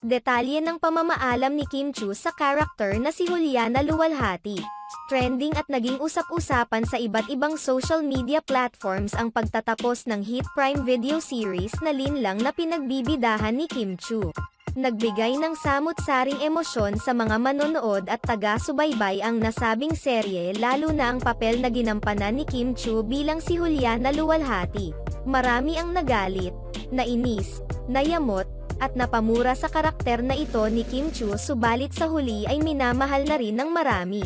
Detalye ng pamamaalam ni Kim Chu sa karakter na si Juliana Luwalhati. Trending at naging usap-usapan sa iba't ibang social media platforms ang pagtatapos ng hit Prime Video series na Linlang na pinagbibidahan ni Kim Chu. Nagbigay ng samut-saring emosyon sa mga manonood at taga-subaybay ang nasabing serye, lalo na ang papel na ginampanan ni Kim Chu bilang si Juliana Luwalhati. Marami ang nagalit, nainis, nayamot, at napamura sa karakter na ito ni Kim Chu, subalit sa huli ay minamahal na rin ng marami.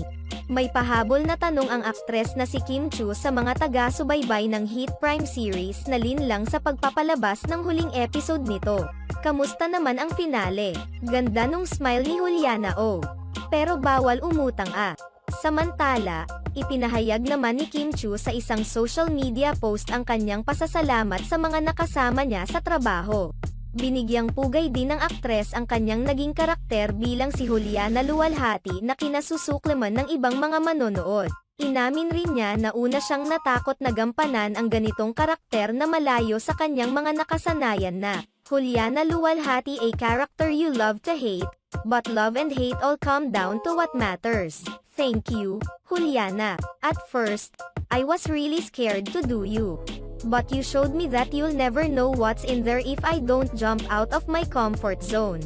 May pahabol na tanong ang aktres na si Kim Chu sa mga taga-subaybay ng hit Prime series na Linlang sa pagpapalabas ng huling episode nito. Kamusta naman ang finale? Ganda nung smile ni Juliana O. Pero bawal umutang ah. Samantala, ipinahayag naman ni Kim Chu sa isang social media post ang kanyang pasasalamat sa mga nakasama niya sa trabaho. Binigyang pugay din ng aktres ang kanyang naging karakter bilang si Juliana Luwalhati na kinasusuklaman ng ibang mga manonood. Inamin rin niya na una siyang natakot na gampanan ang ganitong karakter na malayo sa kanyang mga nakasanayan na. Juliana Luwalhati, a character you love to hate, but love and hate all come down to what matters. Thank you, Juliana. At first, I was really scared to do you. But you showed me that you'll never know what's in there if I don't jump out of my comfort zone.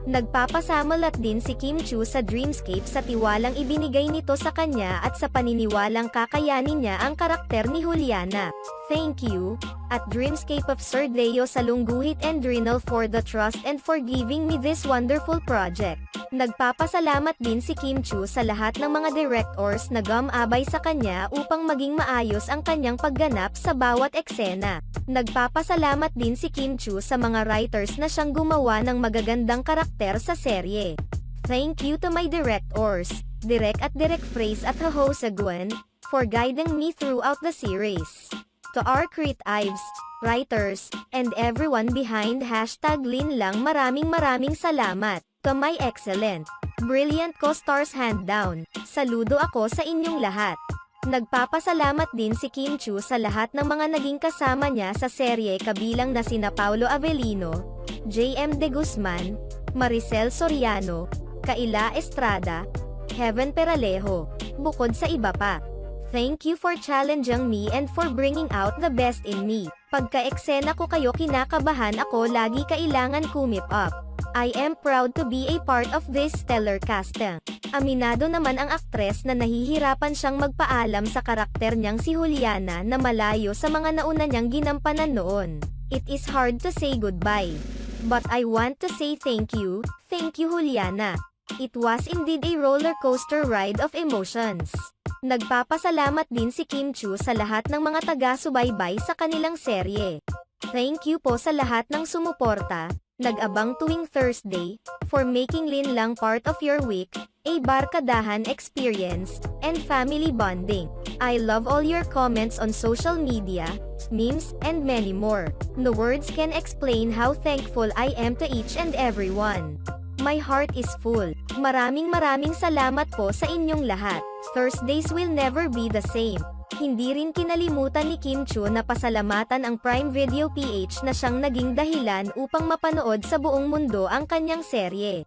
Nagpapasamalat din si Kim Chu sa Dreamscape sa tiwalang ibinigay nito sa kanya at sa paniniwalang kakayanin niya ang karakter ni Juliana. Thank you, at Dreamscape of Sir Deo Salungguhit and Drinal, for the trust and for giving me this wonderful project. Nagpapasalamat din si Kim Chu sa lahat ng mga directors na gumabay sa kanya upang maging maayos ang kanyang pagganap sa bawat eksena. Nagpapasalamat din si Kim Chu sa mga writers na siyang gumawa ng magagandang karakter sa serye. Thank you to my directors, Direk at Direk Phrase at Ho Sagwan, for guiding me throughout the series. To our creatives, writers, and everyone behind #Linlang, maraming salamat. To my excellent, brilliant co-stars, hand down, saludo ako sa inyong lahat. Nagpapasalamat din si Kim Chu sa lahat ng mga naging kasama niya sa serye, kabilang na sina Paulo Avellino, J.M. De Guzman, Maricel Soriano, Kaila Estrada, Heaven Peralejo, bukod sa iba pa. Thank you for challenging me and for bringing out the best in me. Pagka-eksena ko kayo kinakabahan ako, lagi kailangan kumip up. I am proud to be a part of this stellar casting. Aminado naman ang aktres na nahihirapan siyang magpaalam sa karakter niyang si Juliana na malayo sa mga nauna niyang ginampanan noon. It is hard to say goodbye. But I want to say thank you Juliana. It was indeed a roller coaster ride of emotions. Nagpapasalamat din si Kim Chu sa lahat ng mga taga-subaybay sa kanilang serye. Thank you po sa lahat ng sumuporta, nag-abang tuwing Thursday, for making Linlang part of your week, a barkadahan experience, and family bonding. I love all your comments on social media, memes, and many more. No words can explain how thankful I am to each and everyone. My heart is full. Maraming salamat po sa inyong lahat. Thursdays will never be the same. Hindi rin kinalimutan ni Kim Chu na pasalamatan ang Prime Video PH na siyang naging dahilan upang mapanood sa buong mundo ang kanyang serye.